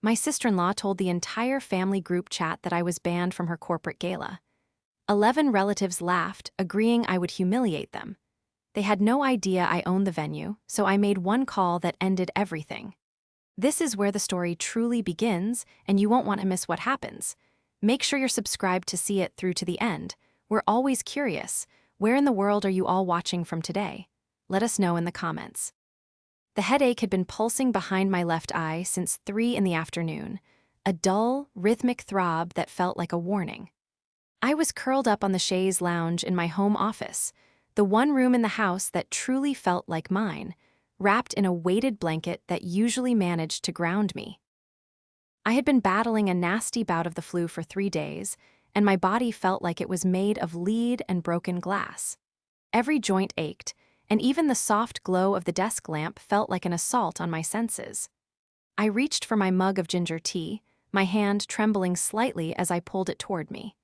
My sister-in-law told the entire family group chat that I was banned from her corporate gala. 11 relatives laughed, agreeing I would humiliate them. They had no idea I owned the venue, so I made one call that ended everything. This is where the story truly begins, and you won't want to miss what happens. Make sure you're subscribed to see it through to the end. We're always curious. Where in the world are you all watching from today? Let us know in the comments. The headache had been pulsing behind my left eye since 3 in the afternoon, a dull, rhythmic throb that felt like a warning. I was curled up on the chaise lounge in my home office, the one room in the house that truly felt like mine, wrapped in a weighted blanket that usually managed to ground me. I had been battling a nasty bout of the flu for 3 days, and my body felt like it was made of lead and broken glass. Every joint ached, and even the soft glow of the desk lamp felt like an assault on my senses. I reached for my mug of ginger tea, my hand trembling slightly as I pulled it toward me.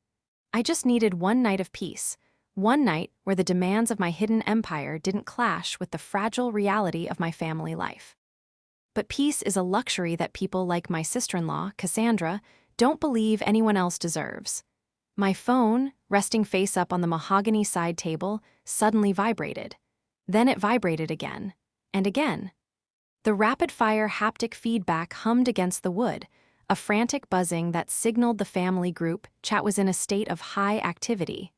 I just needed one night of peace, one night where the demands of my hidden empire didn't clash with the fragile reality of my family life. But peace is a luxury that people like my sister-in-law, Cassandra, don't believe anyone else deserves. My phone, resting face up on the mahogany side table, suddenly vibrated. Then it vibrated again, and again. The rapid-fire haptic feedback hummed against the wood, a frantic buzzing that signaled the family group chat was in a state of high activity.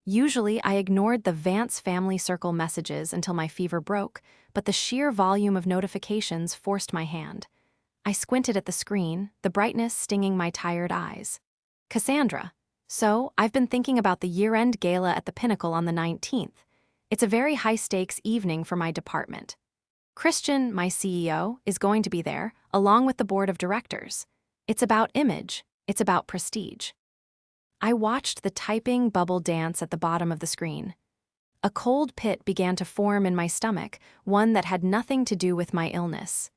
Usually, I ignored the Vance family circle messages until my fever broke, but the sheer volume of notifications forced my hand. I squinted at the screen, the brightness stinging my tired eyes. Cassandra. So, I've been thinking about the year-end gala at the Pinnacle on the 19th. It's a very high-stakes evening for my department. Christian, my CEO, is going to be there, along with the board of directors. It's about image. It's about prestige. I watched the typing bubble dance at the bottom of the screen. A cold pit began to form in my stomach, one that had nothing to do with my illness.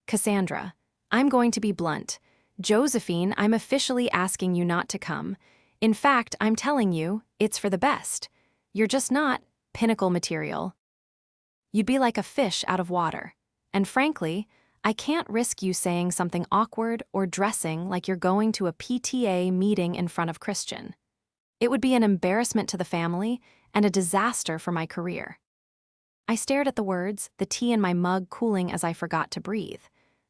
Cassandra, I'm going to be blunt. Josephine, I'm officially asking you not to come. In fact, I'm telling you, it's for the best. You're just not Pinnacle material. You'd be like a fish out of water. And frankly, I can't risk you saying something awkward or dressing like you're going to a PTA meeting in front of Christian. It would be an embarrassment to the family and a disaster for my career. I stared at the words, the tea in my mug cooling as I forgot to breathe.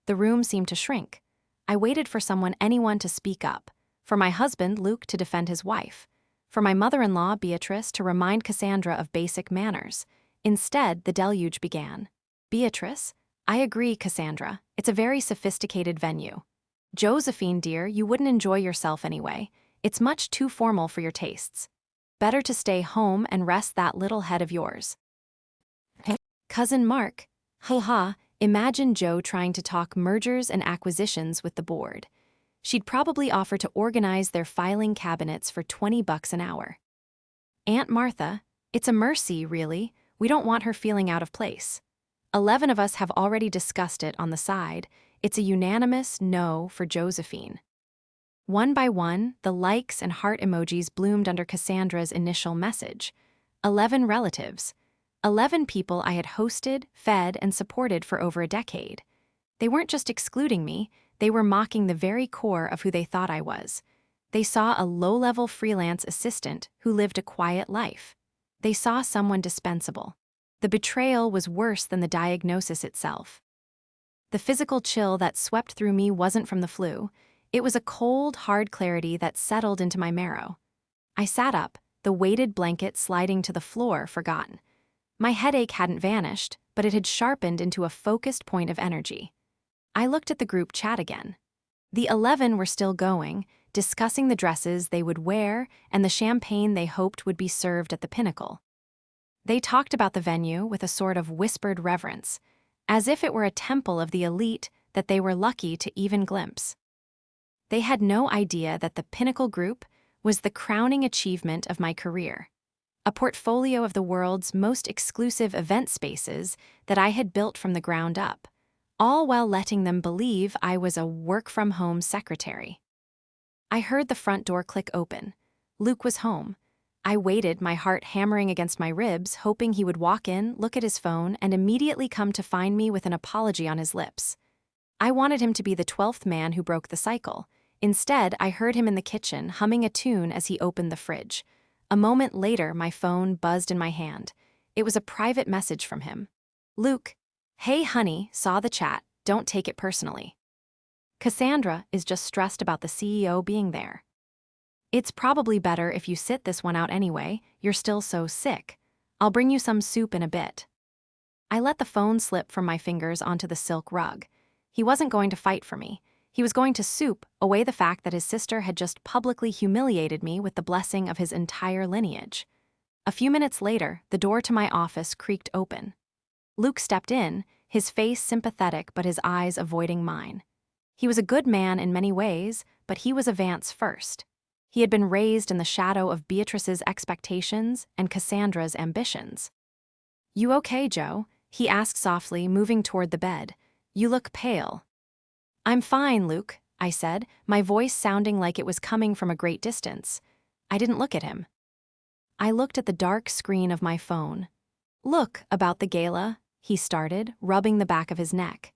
The room seemed to shrink. I waited for anyone to speak up. For my husband, Luke, to defend his wife. For my mother-in-law, Beatrice, to remind Cassandra of basic manners. Instead, the deluge began. Beatrice? I agree, Cassandra. It's a very sophisticated venue. Josephine, dear, you wouldn't enjoy yourself anyway. It's much too formal for your tastes. Better to stay home and rest that little head of yours. Hey. Cousin Mark. Ha, imagine Joe trying to talk mergers and acquisitions with the board. She'd probably offer to organize their filing cabinets for $20 an hour. Aunt Martha, it's a mercy, really. We don't want her feeling out of place. 11 of us have already discussed it on the side. It's a unanimous no for Josephine. One by one, the likes and heart emojis bloomed under Cassandra's initial message. 11 relatives. 11 people I had hosted, fed, and supported for over a decade. They weren't just excluding me, they were mocking the very core of who they thought I was. They saw a low-level freelance assistant who lived a quiet life. They saw someone dispensable. The betrayal was worse than the diagnosis itself. The physical chill that swept through me wasn't from the flu. It was a cold, hard clarity that settled into my marrow. I sat up, the weighted blanket sliding to the floor forgotten. My headache hadn't vanished, but it had sharpened into a focused point of energy. I looked at the group chat again. The 11 were still going, discussing the dresses they would wear and the champagne they hoped would be served at the Pinnacle. They talked about the venue with a sort of whispered reverence, as if it were a temple of the elite that they were lucky to even glimpse. They had no idea that the Pinnacle Group was the crowning achievement of my career, a portfolio of the world's most exclusive event spaces that I had built from the ground up, all while letting them believe I was a work-from-home secretary. I heard the front door click open. Luke was home. I waited, my heart hammering against my ribs, hoping he would walk in, look at his phone, and immediately come to find me with an apology on his lips. I wanted him to be the 12th man who broke the cycle. Instead, I heard him in the kitchen humming a tune as he opened the fridge. A moment later, my phone buzzed in my hand. It was a private message from him. Luke, hey honey, saw the chat, don't take it personally. Cassandra is just stressed about the CEO being there. It's probably better if you sit this one out anyway, you're still so sick. I'll bring you some soup in a bit. I let the phone slip from my fingers onto the silk rug. He wasn't going to fight for me. He was going to soup away the fact that his sister had just publicly humiliated me with the blessing of his entire lineage. A few minutes later, the door to my office creaked open. Luke stepped in, his face sympathetic but his eyes avoiding mine. He was a good man in many ways, but he was a Vance first. He had been raised in the shadow of Beatrice's expectations and Cassandra's ambitions. You okay, Joe? He asked softly, moving toward the bed. You look pale. I'm fine, Luke, I said, my voice sounding like it was coming from a great distance. I didn't look at him. I looked at the dark screen of my phone. Look, about the gala, he started, rubbing the back of his neck.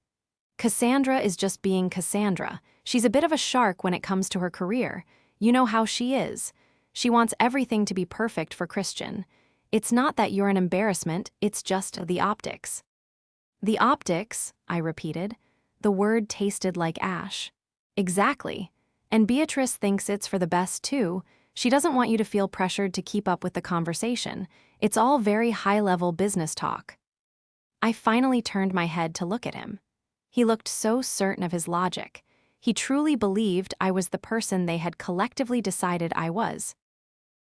Cassandra is just being Cassandra. She's a bit of a shark when it comes to her career. You know how she is. She wants everything to be perfect for Christian. It's not that you're an embarrassment, it's just the optics. The optics, I repeated. The word tasted like ash. Exactly. And Beatrice thinks it's for the best too. She doesn't want you to feel pressured to keep up with the conversation. It's all very high-level business talk. I finally turned my head to look at him. He looked so certain of his logic. He truly believed I was the person they had collectively decided I was.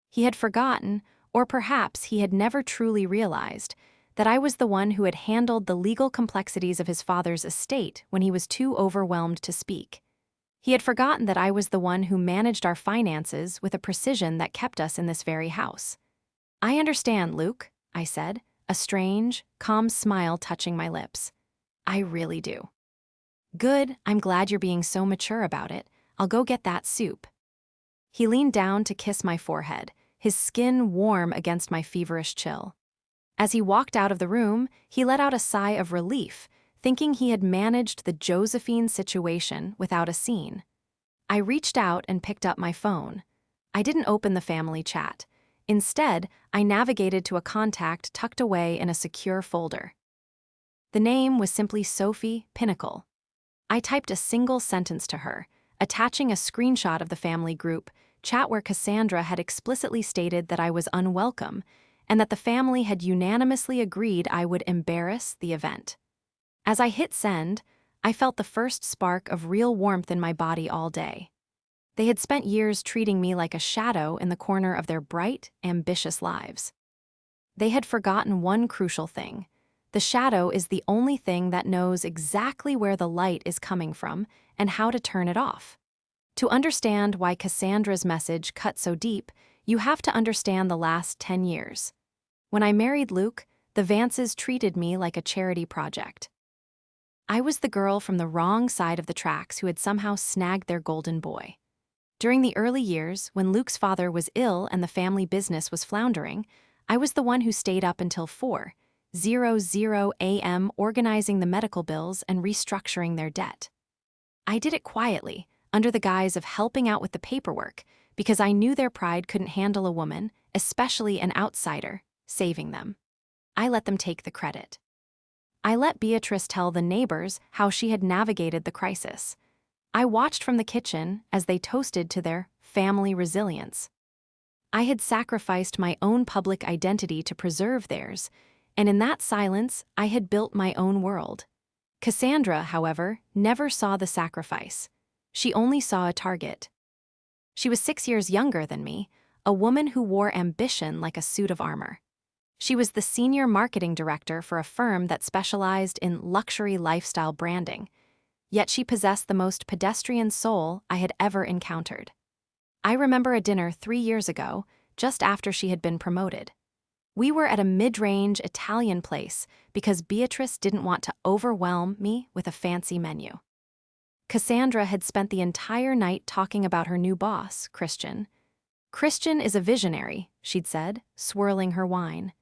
He had forgotten, or perhaps he had never truly realized, that I was the one who had handled the legal complexities of his father's estate when he was too overwhelmed to speak. He had forgotten that I was the one who managed our finances with a precision that kept us in this very house. I understand, Luke, I said, a strange, calm smile touching my lips. I really do. Good, I'm glad you're being so mature about it. I'll go get that soup. He leaned down to kiss my forehead, his skin warm against my feverish chill. As he walked out of the room, he let out a sigh of relief, thinking he had managed the Josephine situation without a scene. I reached out and picked up my phone. I didn't open the family chat. Instead, I navigated to a contact tucked away in a secure folder. The name was simply Sophie Pinnacle. I typed a single sentence to her, attaching a screenshot of the family group chat where Cassandra had explicitly stated that I was unwelcome and that the family had unanimously agreed I would embarrass the event. As I hit send, I felt the first spark of real warmth in my body all day. They had spent years treating me like a shadow in the corner of their bright, ambitious lives. They had forgotten one crucial thing. The shadow is the only thing that knows exactly where the light is coming from and how to turn it off. To understand why Cassandra's message cut so deep, you have to understand the last 10 years. When I married Luke, the Vances treated me like a charity project. I was the girl from the wrong side of the tracks who had somehow snagged their golden boy. During the early years, when Luke's father was ill and the family business was floundering, I was the one who stayed up until 4:00 a.m. organizing the medical bills and restructuring their debt. I did it quietly, under the guise of helping out with the paperwork, because I knew their pride couldn't handle a woman, especially an outsider, saving them. I let them take the credit. I let Beatrice tell the neighbors how she had navigated the crisis. I watched from the kitchen as they toasted to their family resilience. I had sacrificed my own public identity to preserve theirs, and in that silence, I had built my own world. Cassandra, however, never saw the sacrifice. She only saw a target. She was 6 years younger than me, a woman who wore ambition like a suit of armor. She was the senior marketing director for a firm that specialized in luxury lifestyle branding, yet she possessed the most pedestrian soul I had ever encountered. I remember a dinner 3 years ago, just after she had been promoted. We were at a mid-range Italian place because Beatrice didn't want to overwhelm me with a fancy menu. Cassandra had spent the entire night talking about her new boss, Christian. Christian is a visionary, she'd said, swirling her wine.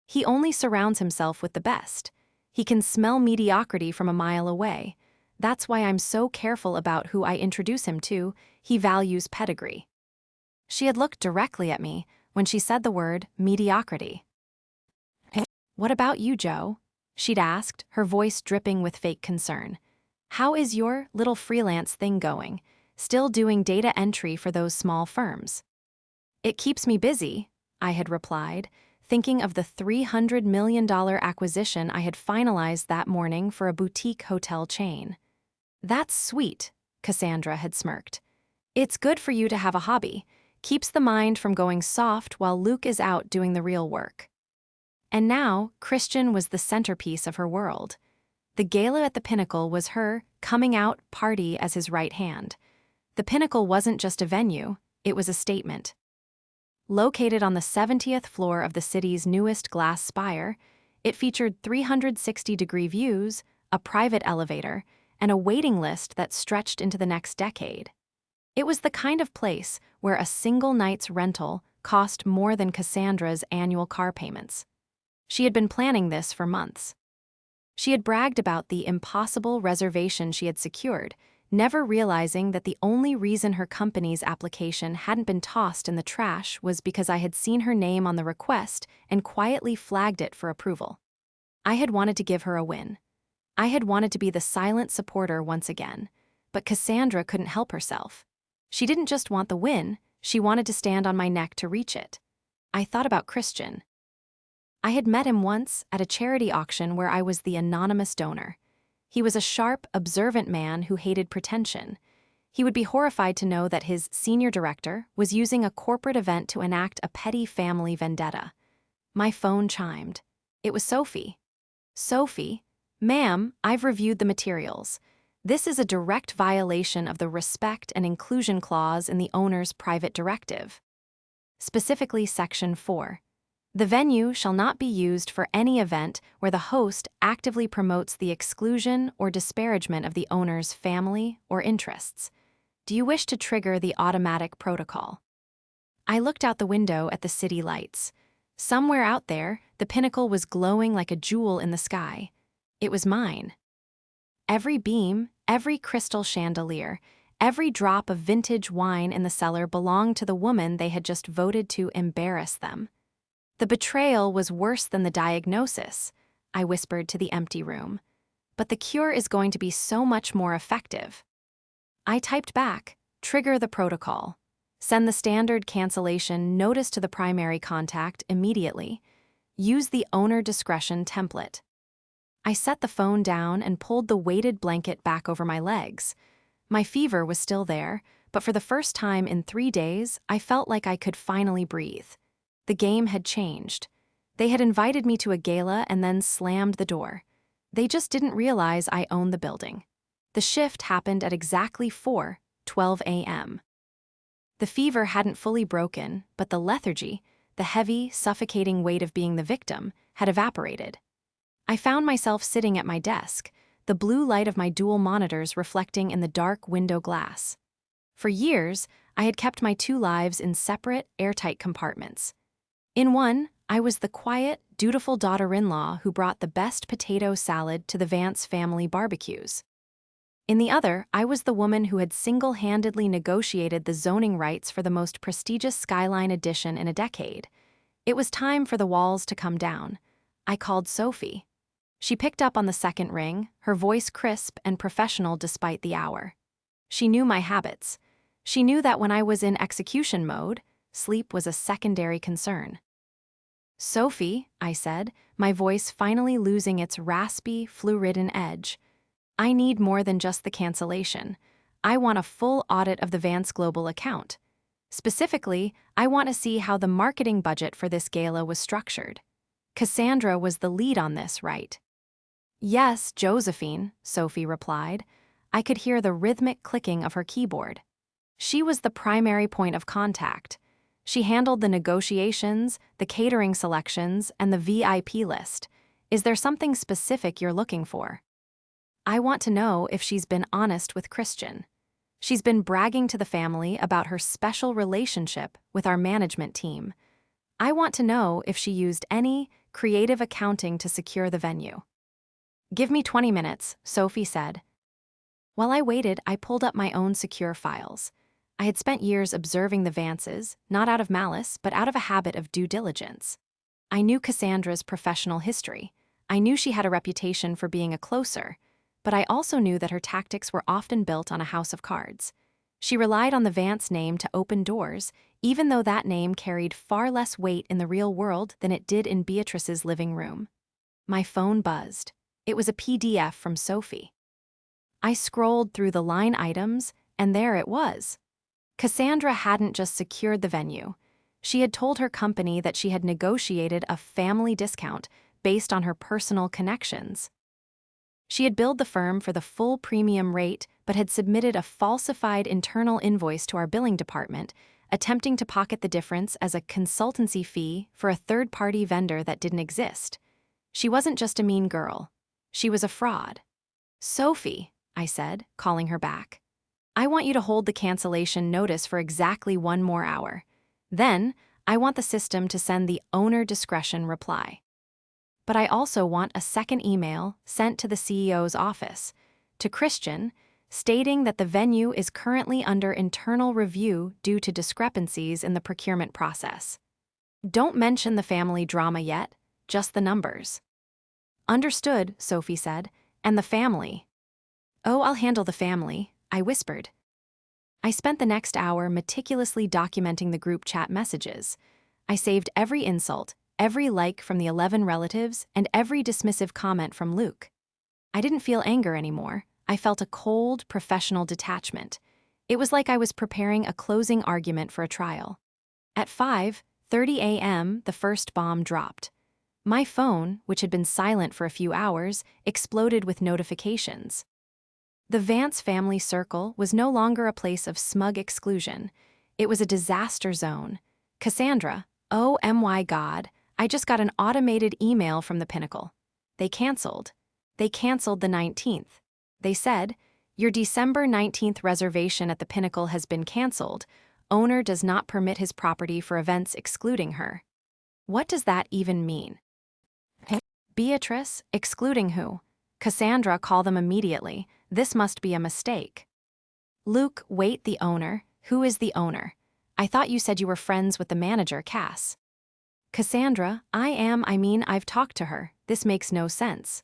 He only surrounds himself with the best. He can smell mediocrity from a mile away. That's why I'm so careful about who I introduce him to. He values pedigree. She had looked directly at me when she said the word mediocrity. What about you, Joe? She'd asked, her voice dripping with fake concern. How is your little freelance thing going? Still doing data entry for those small firms? It keeps me busy, I had replied, thinking of the $300 million acquisition I had finalized that morning for a boutique hotel chain. That's sweet, Cassandra had smirked. It's good for you to have a hobby. Keeps the mind from going soft while Luke is out doing the real work. And now, Christian was the centerpiece of her world. The gala at the Pinnacle was her coming out party as his right hand. The Pinnacle wasn't just a venue, it was a statement. Located on the 70th floor of the city's newest glass spire, it featured 360-degree views, a private elevator, and a waiting list that stretched into the next decade. It was the kind of place where a single night's rental cost more than Cassandra's annual car payments. She had been planning this for months. She had bragged about the impossible reservation she had secured, never realizing that the only reason her company's application hadn't been tossed in the trash was because I had seen her name on the request and quietly flagged it for approval. I had wanted to give her a win. I had wanted to be the silent supporter once again, but Cassandra couldn't help herself. She didn't just want the win, she wanted to stand on my neck to reach it. I thought about Christian. I had met him once at a charity auction where I was the anonymous donor. He was a sharp, observant man who hated pretension. He would be horrified to know that his senior director was using a corporate event to enact a petty family vendetta. My phone chimed. It was Sophie. Sophie, ma'am, I've reviewed the materials. This is a direct violation of the Respect and Inclusion Clause in the owner's private directive. Specifically Section 4. The venue shall not be used for any event where the host actively promotes the exclusion or disparagement of the owner's family or interests. Do you wish to trigger the automatic protocol? I looked out the window at the city lights. Somewhere out there, the Pinnacle was glowing like a jewel in the sky. It was mine. Every beam, every crystal chandelier, every drop of vintage wine in the cellar belonged to the woman they had just voted to embarrass them. The betrayal was worse than the diagnosis, I whispered to the empty room. But the cure is going to be so much more effective. I typed back, trigger the protocol. Send the standard cancellation notice to the primary contact immediately. Use the owner discretion template. I set the phone down and pulled the weighted blanket back over my legs. My fever was still there, but for the first time in 3 days, I felt like I could finally breathe. The game had changed. They had invited me to a gala and then slammed the door. They just didn't realize I owned the building. The shift happened at exactly 4:12 a.m. The fever hadn't fully broken, but the lethargy, the heavy, suffocating weight of being the victim, had evaporated. I found myself sitting at my desk, the blue light of my dual monitors reflecting in the dark window glass. For years, I had kept my 2 lives in separate, airtight compartments. In one, I was the quiet, dutiful daughter-in-law who brought the best potato salad to the Vance family barbecues. In the other, I was the woman who had single-handedly negotiated the zoning rights for the most prestigious Skyline addition in a decade. It was time for the walls to come down. I called Sophie. She picked up on the second ring, her voice crisp and professional despite the hour. She knew my habits. She knew that when I was in execution mode, sleep was a secondary concern. Sophie, I said, my voice finally losing its raspy, flu-ridden edge. I need more than just the cancellation. I want a full audit of the Vance Global account. Specifically, I want to see how the marketing budget for this gala was structured. Cassandra was the lead on this, right? Yes, Josephine, Sophie replied. I could hear the rhythmic clicking of her keyboard. She was the primary point of contact. She handled the negotiations, the catering selections, and the VIP list. Is there something specific you're looking for? I want to know if she's been honest with Christian. She's been bragging to the family about her special relationship with our management team. I want to know if she used any creative accounting to secure the venue. Give me 20 minutes, Sophie said. While I waited, I pulled up my own secure files. I had spent years observing the Vances, not out of malice, but out of a habit of due diligence. I knew Cassandra's professional history. I knew she had a reputation for being a closer, but I also knew that her tactics were often built on a house of cards. She relied on the Vance name to open doors, even though that name carried far less weight in the real world than it did in Beatrice's living room. My phone buzzed. It was a PDF from Sophie. I scrolled through the line items, and there it was. Cassandra hadn't just secured the venue. She had told her company that she had negotiated a family discount based on her personal connections. She had billed the firm for the full premium rate but had submitted a falsified internal invoice to our billing department, attempting to pocket the difference as a consultancy fee for a third-party vendor that didn't exist. She wasn't just a mean girl. She was a fraud. "Sophie," I said, calling her back. "I want you to hold the cancellation notice for exactly 1 more hour. Then, I want the system to send the owner discretion reply. But I also want a second email sent to the CEO's office, to Christian, stating that the venue is currently under internal review due to discrepancies in the procurement process. Don't mention the family drama yet, just the numbers." "Understood," Sophie said, "and the family." "Oh, I'll handle the family," I whispered. I spent the next hour meticulously documenting the group chat messages. I saved every insult, every like from the 11 relatives, and every dismissive comment from Luke. I didn't feel anger anymore. I felt a cold, professional detachment. It was like I was preparing a closing argument for a trial. At 5:30 a.m., the first bomb dropped. My phone, which had been silent for a few hours, exploded with notifications. The Vance family circle was no longer a place of smug exclusion. It was a disaster zone. "Cassandra, oh my God, I just got an automated email from the Pinnacle. They canceled. They canceled the 19th. They said, 'Your December 19th reservation at the Pinnacle has been canceled. Owner does not permit his property for events excluding her.'" What does that even mean? "Beatrice, excluding who? Cassandra, call them immediately. This must be a mistake." "Luke, wait, the owner. Who is the owner? I thought you said you were friends with the manager, Cass." "Cassandra, I've talked to her. This makes no sense.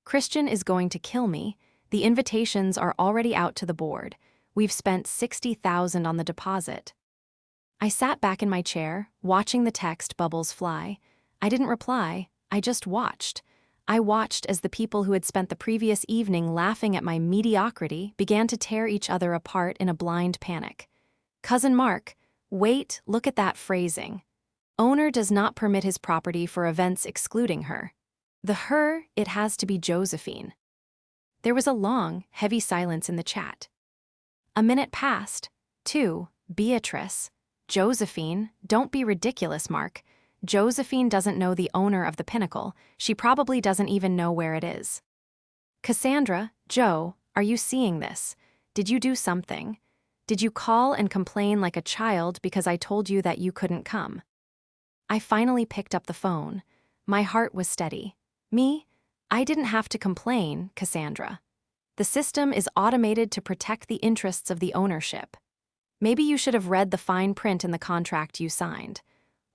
Christian is going to kill me. The invitations are already out to the board. We've spent $60,000 on the deposit." I sat back in my chair, watching the text bubbles fly. I didn't reply, I just watched. I watched as the people who had spent the previous evening laughing at my mediocrity began to tear each other apart in a blind panic. "Cousin Mark, wait, look at that phrasing. Owner does not permit his property for events excluding her." The her, it has to be Josephine. There was a long, heavy silence in the chat. A minute passed. 2, Beatrice. "Josephine, don't be ridiculous, Mark. Josephine doesn't know the owner of the Pinnacle. She probably doesn't even know where it is." "Cassandra, Joe, are you seeing this? Did you do something? Did you call and complain like a child because I told you that you couldn't come?" I finally picked up the phone. My heart was steady. "Me? I didn't have to complain, Cassandra. The system is automated to protect the interests of the ownership. Maybe you should have read the fine print in the contract you signed.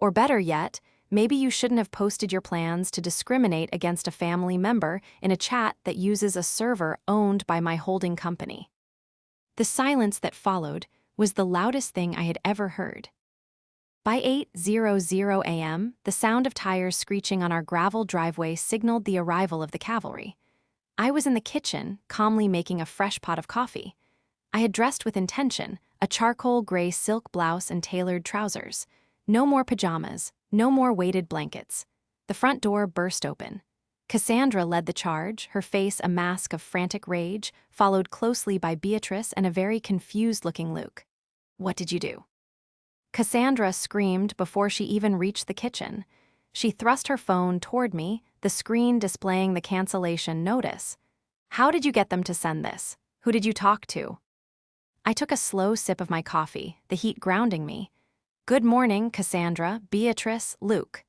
Or better yet, maybe you shouldn't have posted your plans to discriminate against a family member in a chat that uses a server owned by my holding company." The silence that followed was the loudest thing I had ever heard. By 8:00 a.m., the sound of tires screeching on our gravel driveway signaled the arrival of the cavalry. I was in the kitchen, calmly making a fresh pot of coffee. I had dressed with intention, a charcoal gray silk blouse and tailored trousers. No more pajamas, no more weighted blankets. The front door burst open. Cassandra led the charge, her face a mask of frantic rage, followed closely by Beatrice and a very confused-looking Luke. "What did you do?" Cassandra screamed before she even reached the kitchen. She thrust her phone toward me, the screen displaying the cancellation notice. "How did you get them to send this? Who did you talk to?" I took a slow sip of my coffee, the heat grounding me. "Good morning, Cassandra, Beatrice, Luke."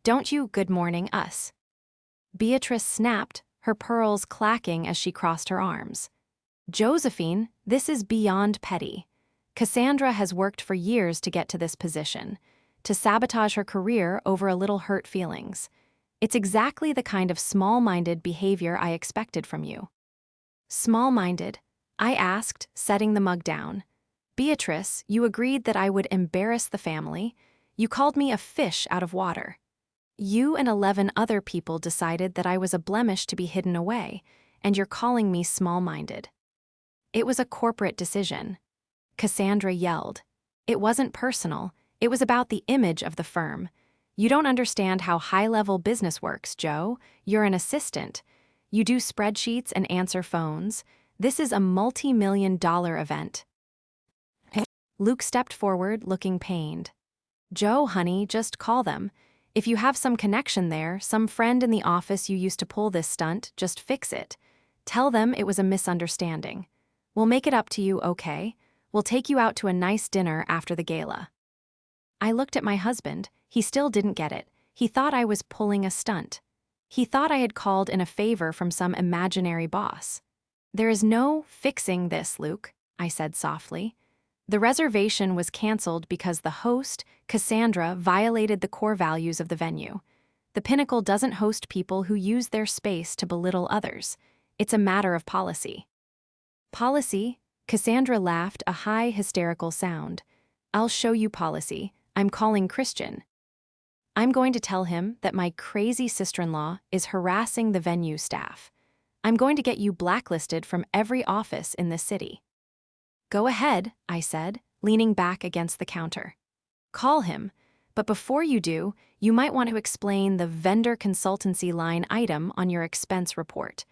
"Don't you good morning us." Beatrice snapped, her pearls clacking as she crossed her arms. Josephine, this is beyond petty. Cassandra has worked for years to get to this position, to sabotage her career over a little hurt feelings. It's exactly the kind of small-minded behavior I expected from you. Small-minded? I asked, setting the mug down. Beatrice, you agreed that I would embarrass the family. You called me a fish out of water. You and 11 other people decided that I was a blemish to be hidden away, and you're calling me small-minded. It was a corporate decision. Cassandra yelled. It wasn't personal. It was about the image of the firm. You don't understand how high-level business works, Joe. You're an assistant. You do spreadsheets and answer phones. This is a multi-million-dollar event. Luke stepped forward, looking pained. Joe, honey, just call them. If you have some connection there, some friend in the office you used to pull this stunt, just fix it. Tell them it was a misunderstanding. We'll make it up to you, okay? We'll take you out to a nice dinner after the gala. I looked at my husband. He still didn't get it. He thought I was pulling a stunt. He thought I had called in a favor from some imaginary boss. There is no fixing this, Luke, I said softly. The reservation was canceled because the host, Cassandra, violated the core values of the venue. The Pinnacle doesn't host people who use their space to belittle others. It's a matter of policy. Policy? Cassandra laughed, a high, hysterical sound. I'll show you policy. I'm calling Christian. I'm going to tell him that my crazy sister-in-law is harassing the venue staff. I'm going to get you blacklisted from every office in the city. Go ahead, I said, leaning back against the counter. Call him, but before you do, you might want to explain the vendor consultancy line item on your expense report.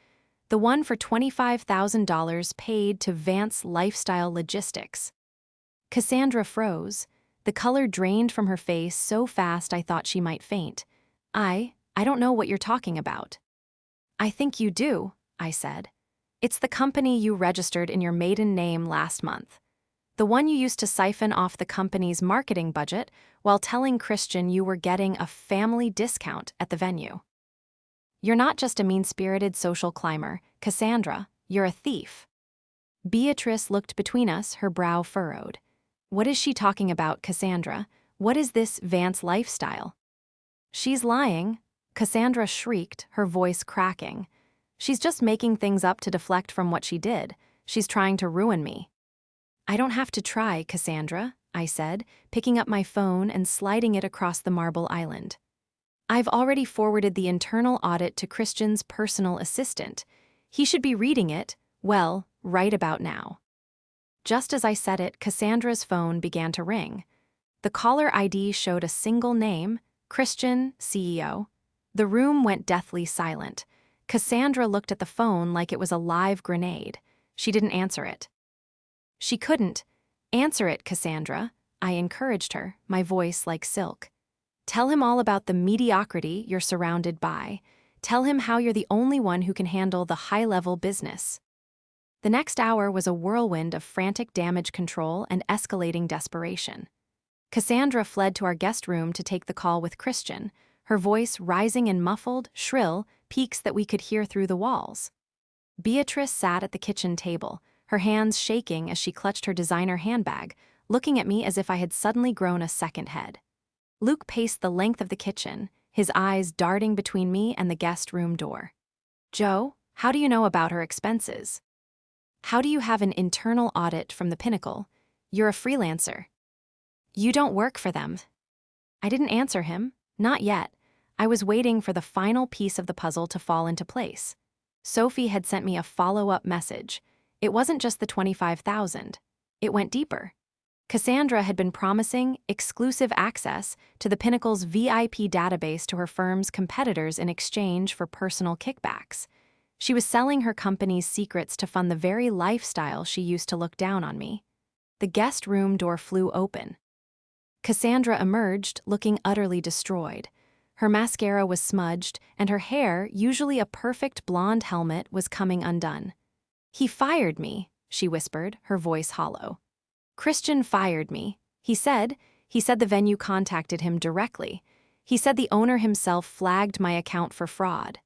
The one for $25,000 paid to Vance Lifestyle Logistics. Cassandra froze. The color drained from her face so fast I thought she might faint. I don't know what you're talking about. I think you do, I said. It's the company you registered in your maiden name last month. The one you used to siphon off the company's marketing budget while telling Christian you were getting a family discount at the venue. You're not just a mean-spirited social climber, Cassandra, you're a thief. Beatrice looked between us, her brow furrowed. What is she talking about, Cassandra? What is this Vance lifestyle? She's lying, Cassandra shrieked, her voice cracking. She's just making things up to deflect from what she did. She's trying to ruin me. I don't have to try, Cassandra, I said, picking up my phone and sliding it across the marble island. I've already forwarded the internal audit to Christian's personal assistant. He should be reading it, well, right about now. Just as I said it, Cassandra's phone began to ring. The caller ID showed a single name, Christian, CEO. The room went deathly silent. Cassandra looked at the phone like it was a live grenade. She didn't answer it. She couldn't. Answer it, Cassandra, I encouraged her, my voice like silk. Tell him all about the mediocrity you're surrounded by. Tell him how you're the only one who can handle the high-level business. The next hour was a whirlwind of frantic damage control and escalating desperation. Cassandra fled to our guest room to take the call with Christian, her voice rising in muffled, shrill peaks that we could hear through the walls. Beatrice sat at the kitchen table, her hands shaking as she clutched her designer handbag, looking at me as if I had suddenly grown a second head. Luke paced the length of the kitchen, his eyes darting between me and the guest room door. Joe, how do you know about her expenses? How do you have an internal audit from the Pinnacle? You're a freelancer. You don't work for them. I didn't answer him, not yet. I was waiting for the final piece of the puzzle to fall into place. Sophie had sent me a follow-up message. It wasn't just the $25,000. It went deeper. Cassandra had been promising exclusive access to the Pinnacle's VIP database to her firm's competitors in exchange for personal kickbacks. She was selling her company's secrets to fund the very lifestyle she used to look down on me. The guest room door flew open. Cassandra emerged, looking utterly destroyed. Her mascara was smudged, and her hair, usually a perfect blonde helmet, was coming undone. He fired me, she whispered, her voice hollow. Christian fired me. He said the venue contacted him directly. He said the owner himself flagged my account for fraud.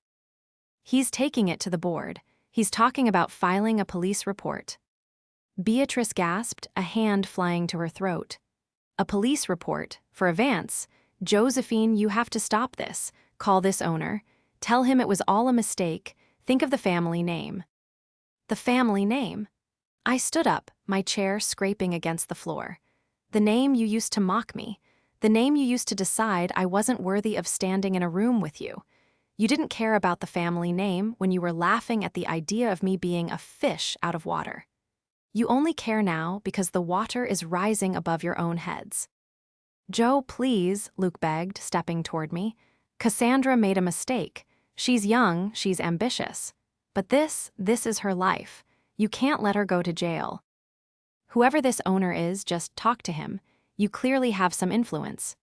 He's taking it to the board. He's talking about filing a police report. Beatrice gasped, a hand flying to her throat. A police report? For a Vance? Josephine, you have to stop this. Call this owner. Tell him it was all a mistake. Think of the family name. The family name? I stood up, my chair scraping against the floor. The name you used to mock me. The name you used to decide I wasn't worthy of standing in a room with you. You didn't care about the family name when you were laughing at the idea of me being a fish out of water. You only care now because the water is rising above your own heads. Joe, please, Luke begged, stepping toward me. Cassandra made a mistake. She's young, she's ambitious. But this is her life. You can't let her go to jail. Whoever this owner is, just talk to him. You clearly have some influence.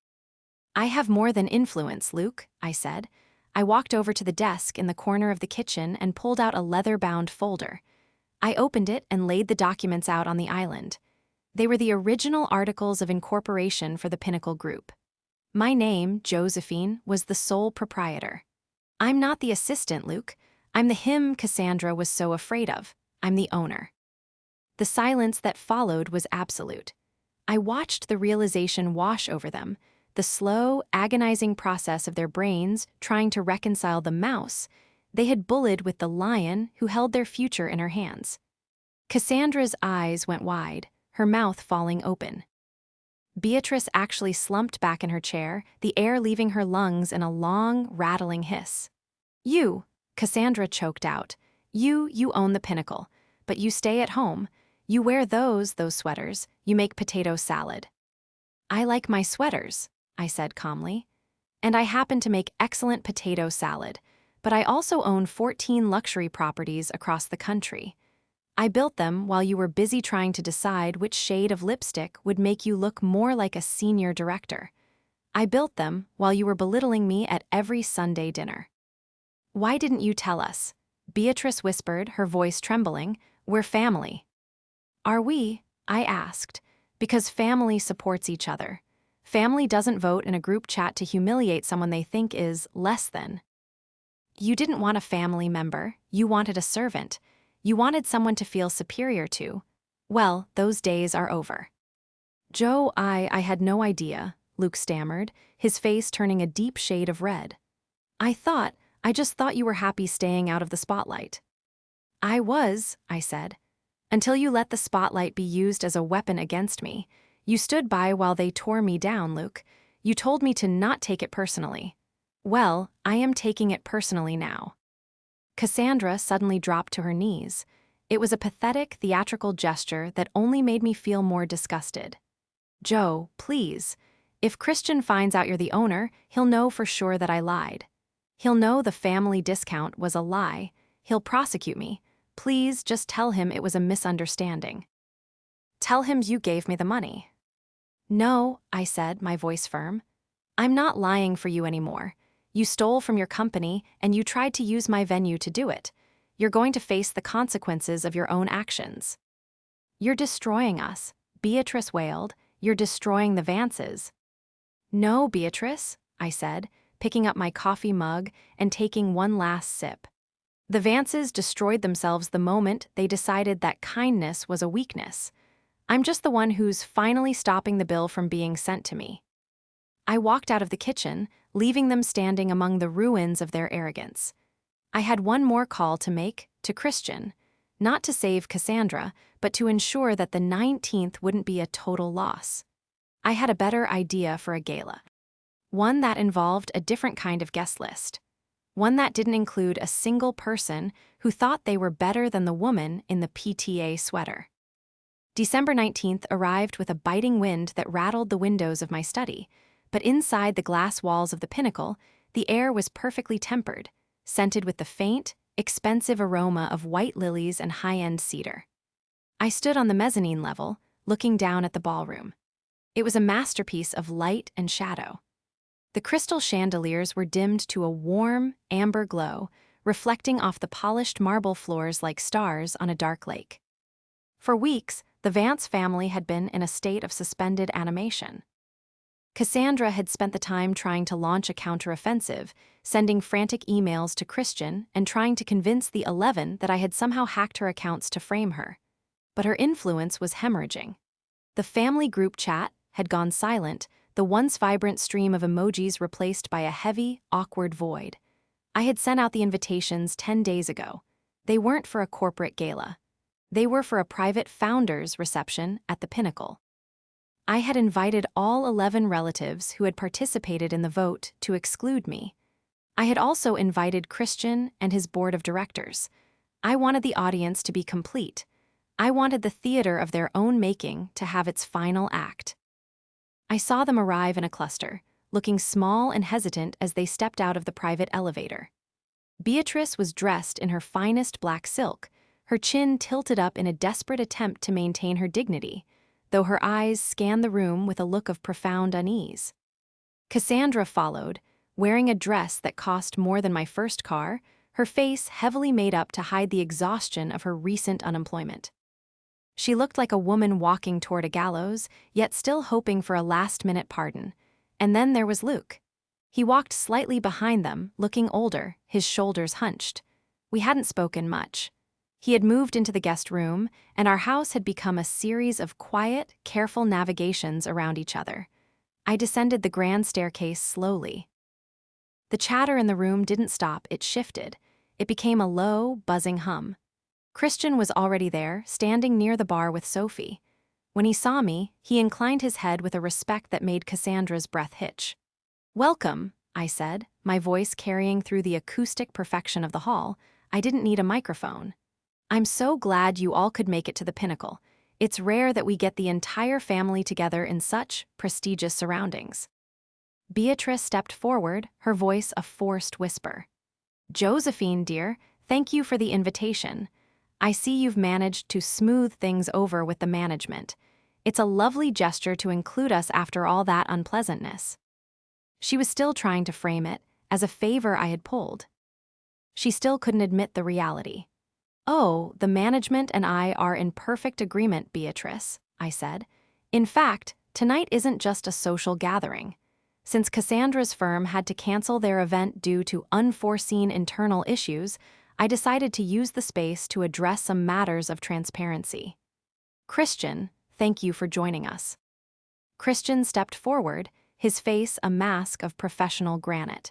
I have more than influence, Luke, I said. I walked over to the desk in the corner of the kitchen and pulled out a leather-bound folder. I opened it and laid the documents out on the island. They were the original articles of incorporation for the Pinnacle Group. My name, Josephine, was the sole proprietor. I'm not the assistant, Luke. I'm the him Cassandra was so afraid of. I'm the owner. The silence that followed was absolute. I watched the realization wash over them, the slow, agonizing process of their brains trying to reconcile the mouse they had bullied with the lion who held their future in her hands. Cassandra's eyes went wide, her mouth falling open. Beatrice actually slumped back in her chair, the air leaving her lungs in a long, rattling hiss. You, Cassandra choked out. You own the Pinnacle, but you stay at home. You wear those sweaters. You make potato salad. I like my sweaters, I said calmly. And I happen to make excellent potato salad, but I also own 14 luxury properties across the country. I built them while you were busy trying to decide which shade of lipstick would make you look more like a senior director. I built them while you were belittling me at every Sunday dinner. Why didn't you tell us? Beatrice whispered, her voice trembling. We're family. Are we? I asked. Because family supports each other. Family doesn't vote in a group chat to humiliate someone they think is less than. You didn't want a family member, you wanted a servant. You wanted someone to feel superior to. Well, those days are over. Joe, I had no idea, Luke stammered, his face turning a deep shade of red. I just thought you were happy staying out of the spotlight. I was, I said. Until you let the spotlight be used as a weapon against me. You stood by while they tore me down, Luke. You told me to not take it personally. Well, I am taking it personally now. Cassandra suddenly dropped to her knees. It was a pathetic, theatrical gesture that only made me feel more disgusted. Joe, please. If Christian finds out you're the owner, he'll know for sure that I lied. He'll know the family discount was a lie. He'll prosecute me. Please just tell him it was a misunderstanding. Tell him you gave me the money. No, I said, my voice firm. I'm not lying for you anymore. You stole from your company, and you tried to use my venue to do it. You're going to face the consequences of your own actions. You're destroying us, Beatrice wailed. You're destroying the Vances. No, Beatrice, I said, picking up my coffee mug and taking one last sip. The Vances destroyed themselves the moment they decided that kindness was a weakness. I'm just the one who's finally stopping the bill from being sent to me. I walked out of the kitchen, leaving them standing among the ruins of their arrogance. I had one more call to make, to Christian, not to save Cassandra, but to ensure that the 19th wouldn't be a total loss. I had a better idea for a gala. One that involved a different kind of guest list. One that didn't include a single person who thought they were better than the woman in the PTA sweater. December 19th arrived with a biting wind that rattled the windows of my study, but inside the glass walls of the Pinnacle, the air was perfectly tempered, scented with the faint, expensive aroma of white lilies and high-end cedar. I stood on the mezzanine level, looking down at the ballroom. It was a masterpiece of light and shadow. The crystal chandeliers were dimmed to a warm, amber glow, reflecting off the polished marble floors like stars on a dark lake. For weeks, the Vance family had been in a state of suspended animation. Cassandra had spent the time trying to launch a counteroffensive, sending frantic emails to Christian and trying to convince the 11 that I had somehow hacked her accounts to frame her. But her influence was hemorrhaging. The family group chat had gone silent, the once vibrant stream of emojis replaced by a heavy, awkward void. I had sent out the invitations 10 days ago. They weren't for a corporate gala. They were for a private founders' reception at the Pinnacle. I had invited all 11 relatives who had participated in the vote to exclude me. I had also invited Christian and his board of directors. I wanted the audience to be complete. I wanted the theater of their own making to have its final act. I saw them arrive in a cluster, looking small and hesitant as they stepped out of the private elevator. Beatrice was dressed in her finest black silk, her chin tilted up in a desperate attempt to maintain her dignity, though her eyes scanned the room with a look of profound unease. Cassandra followed, wearing a dress that cost more than my first car, her face heavily made up to hide the exhaustion of her recent unemployment. She looked like a woman walking toward a gallows, yet still hoping for a last-minute pardon. And then there was Luke. He walked slightly behind them, looking older, his shoulders hunched. We hadn't spoken much. He had moved into the guest room, and our house had become a series of quiet, careful navigations around each other. I descended the grand staircase slowly. The chatter in the room didn't stop, it shifted. It became a low, buzzing hum. Christian was already there, standing near the bar with Sophie. When he saw me, he inclined his head with a respect that made Cassandra's breath hitch. "Welcome," I said, my voice carrying through the acoustic perfection of the hall. I didn't need a microphone. "I'm so glad you all could make it to the Pinnacle. It's rare that we get the entire family together in such prestigious surroundings." Beatrice stepped forward, her voice a forced whisper. "Josephine, dear, thank you for the invitation. I see you've managed to smooth things over with the management. It's a lovely gesture to include us after all that unpleasantness." She was still trying to frame it as a favor I had pulled. She still couldn't admit the reality. "Oh, the management and I are in perfect agreement, Beatrice," I said. "In fact, tonight isn't just a social gathering. Since Cassandra's firm had to cancel their event due to unforeseen internal issues, I decided to use the space to address some matters of transparency. Christian, thank you for joining us." Christian stepped forward, his face a mask of professional granite.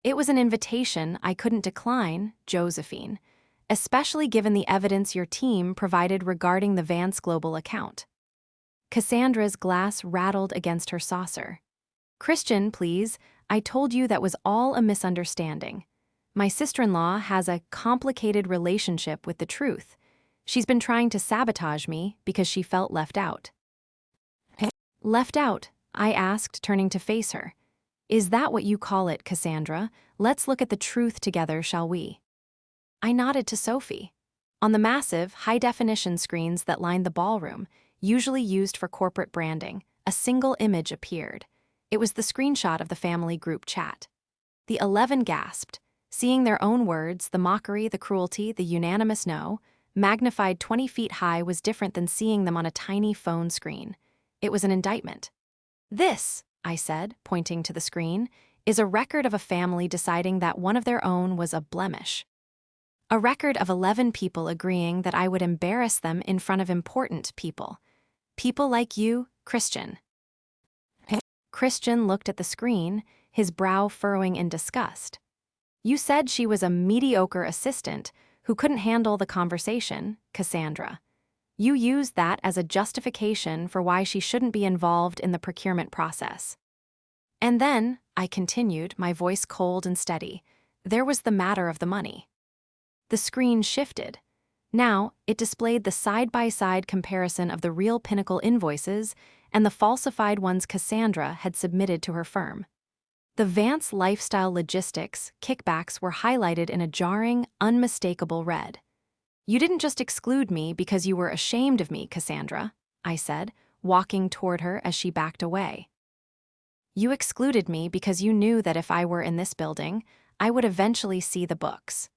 "It was an invitation I couldn't decline, Josephine, especially given the evidence your team provided regarding the Vance Global account." Cassandra's glass rattled against her saucer. "Christian, please, I told you that was all a misunderstanding. My sister-in-law has a complicated relationship with the truth. She's been trying to sabotage me because she felt left out." "Left out?" I asked, turning to face her. "Is that what you call it, Cassandra? Let's look at the truth together, shall we?" I nodded to Sophie. On the massive, high-definition screens that lined the ballroom, usually used for corporate branding, a single image appeared. It was the screenshot of the family group chat. The 11 gasped. Seeing their own words, the mockery, the cruelty, the unanimous no, magnified 20 feet high was different than seeing them on a tiny phone screen. It was an indictment. "This," I said, pointing to the screen, "is a record of a family deciding that one of their own was a blemish. A record of 11 people agreeing that I would embarrass them in front of important people. People like you, Christian." Christian looked at the screen, his brow furrowing in disgust. "You said she was a mediocre assistant who couldn't handle the conversation, Cassandra. You used that as a justification for why she shouldn't be involved in the procurement process. And then," I continued, my voice cold and steady, "there was the matter of the money." The screen shifted. Now, it displayed the side-by-side comparison of the real Pinnacle invoices and the falsified ones Cassandra had submitted to her firm. The Vance Lifestyle Logistics kickbacks were highlighted in a jarring, unmistakable red. "You didn't just exclude me because you were ashamed of me, Cassandra," I said, walking toward her as she backed away. "You excluded me because you knew that if I were in this building, I would eventually see the books.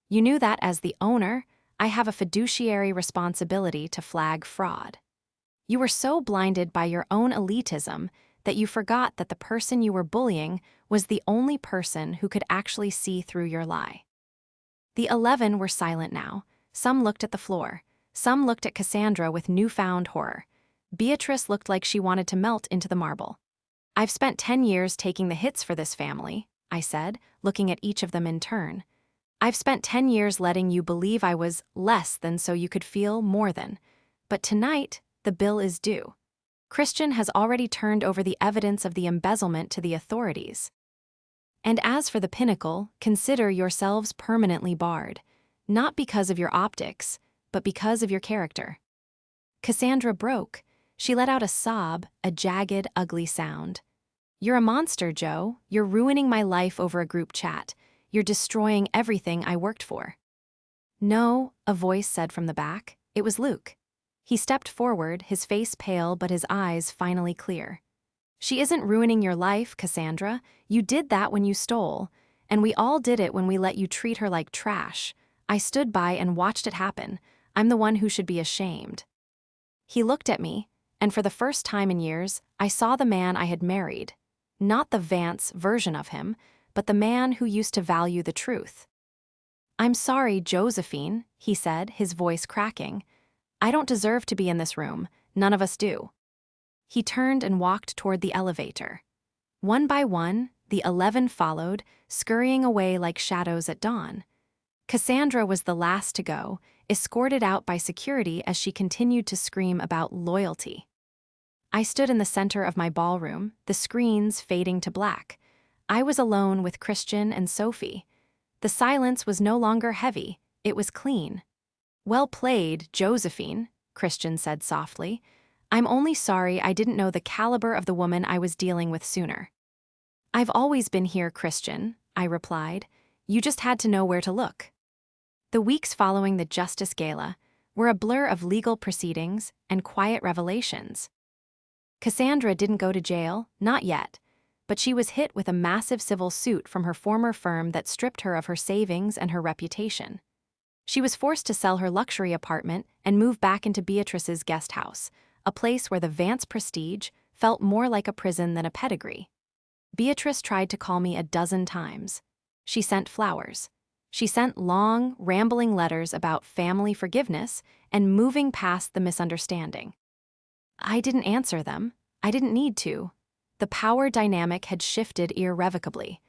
You knew that as the owner, I have a fiduciary responsibility to flag fraud. You were so blinded by your own elitism that you forgot that the person you were bullying was the only person who could actually see through your lie. The 11 were silent now. Some looked at the floor. Some looked at Cassandra with newfound horror. Beatrice looked like she wanted to melt into the marble. "I've spent 10 years taking the hits for this family," I said, looking at each of them in turn. "I've spent 10 years letting you believe I was less than so you could feel more than. But tonight, the bill is due. Christian has already turned over the evidence of the embezzlement to the authorities. And as for the Pinnacle, consider yourselves permanently barred, not because of your optics, but because of your character." Cassandra broke. She let out a sob, a jagged, ugly sound. "You're a monster, Joe. You're ruining my life over a group chat. You're destroying everything I worked for." "No," a voice said from the back. It was Luke. He stepped forward, his face pale but his eyes finally clear. "She isn't ruining your life, Cassandra. You did that when you stole. And we all did it when we let you treat her like trash. I stood by and watched it happen. I'm the one who should be ashamed." He looked at me, and for the first time in years, I saw the man I had married. Not the Vance version of him, but the man who used to value the truth. "I'm sorry, Josephine," he said, his voice cracking. "I don't deserve to be in this room. None of us do." He turned and walked toward the elevator. One by one, the 11 followed, scurrying away like shadows at dawn. Cassandra was the last to go, escorted out by security as she continued to scream about loyalty. I stood in the center of my ballroom, the screens fading to black. I was alone with Christian and Sophie. The silence was no longer heavy, it was clean. "Well played, Josephine," Christian said softly. "I'm only sorry I didn't know the caliber of the woman I was dealing with sooner." "I've always been here, Christian," I replied. "You just had to know where to look." The weeks following the Justice Gala were a blur of legal proceedings and quiet revelations. Cassandra didn't go to jail, not yet, but she was hit with a massive civil suit from her former firm that stripped her of her savings and her reputation. She was forced to sell her luxury apartment and move back into Beatrice's guest house, a place where the Vance prestige felt more like a prison than a pedigree. Beatrice tried to call me a dozen times. She sent flowers. She sent long, rambling letters about family forgiveness and moving past the misunderstanding. I didn't answer them. I didn't need to. The power dynamic had shifted irrevocably.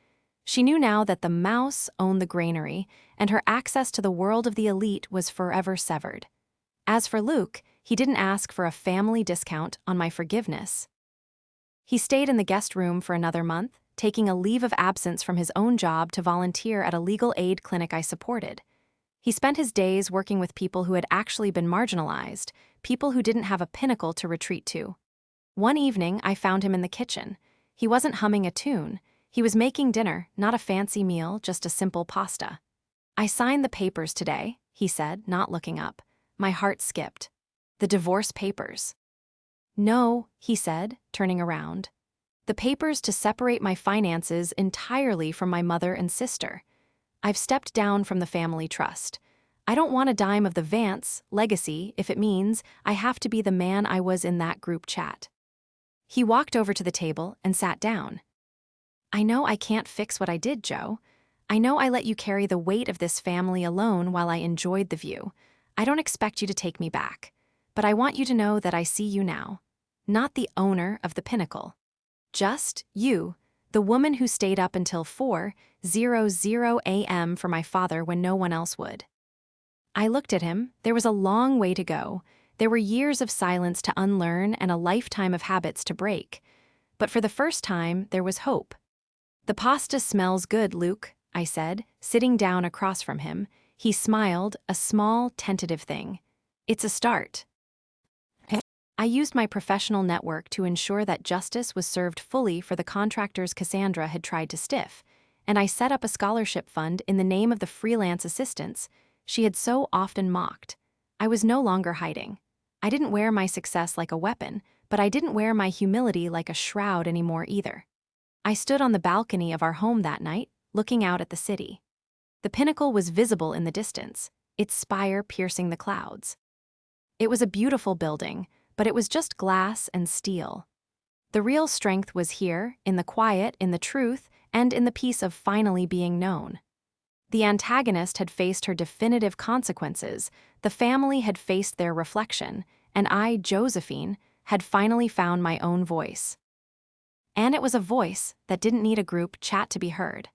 She knew now that the mouse owned the granary, and her access to the world of the elite was forever severed. As for Luke, he didn't ask for a family discount on my forgiveness. He stayed in the guest room for another month, taking a leave of absence from his own job to volunteer at a legal aid clinic I supported. He spent his days working with people who had actually been marginalized, people who didn't have a pinnacle to retreat to. One evening, I found him in the kitchen. He wasn't humming a tune. He was making dinner, not a fancy meal, just a simple pasta. "I signed the papers today," he said, not looking up. My heart skipped. "The divorce papers." "No," he said, turning around. "The papers to separate my finances entirely from my mother and sister. I've stepped down from the family trust. I don't want a dime of the Vance legacy if it means I have to be the man I was in that group chat." He walked over to the table and sat down. "I know I can't fix what I did, Joe. I know I let you carry the weight of this family alone while I enjoyed the view. I don't expect you to take me back. But I want you to know that I see you now. Not the owner of the Pinnacle. Just you, the woman who stayed up until 4:00 a.m. for my father when no one else would." I looked at him. There was a long way to go. There were years of silence to unlearn and a lifetime of habits to break. But for the first time, there was hope. "The pasta smells good, Luke," I said, sitting down across from him. He smiled, a small, tentative thing. "It's a start." I used my professional network to ensure that justice was served fully for the contractors Cassandra had tried to stiff, and I set up a scholarship fund in the name of the freelance assistants she had so often mocked. I was no longer hiding. I didn't wear my success like a weapon, but I didn't wear my humility like a shroud anymore either. I stood on the balcony of our home that night, looking out at the city. The Pinnacle was visible in the distance, its spire piercing the clouds. It was a beautiful building, but it was just glass and steel. The real strength was here, in the quiet, in the truth, and in the peace of finally being known. The antagonist had faced her definitive consequences, the family had faced their reflection, and I, Josephine, had finally found my own voice. And it was a voice that didn't need a group chat to be heard.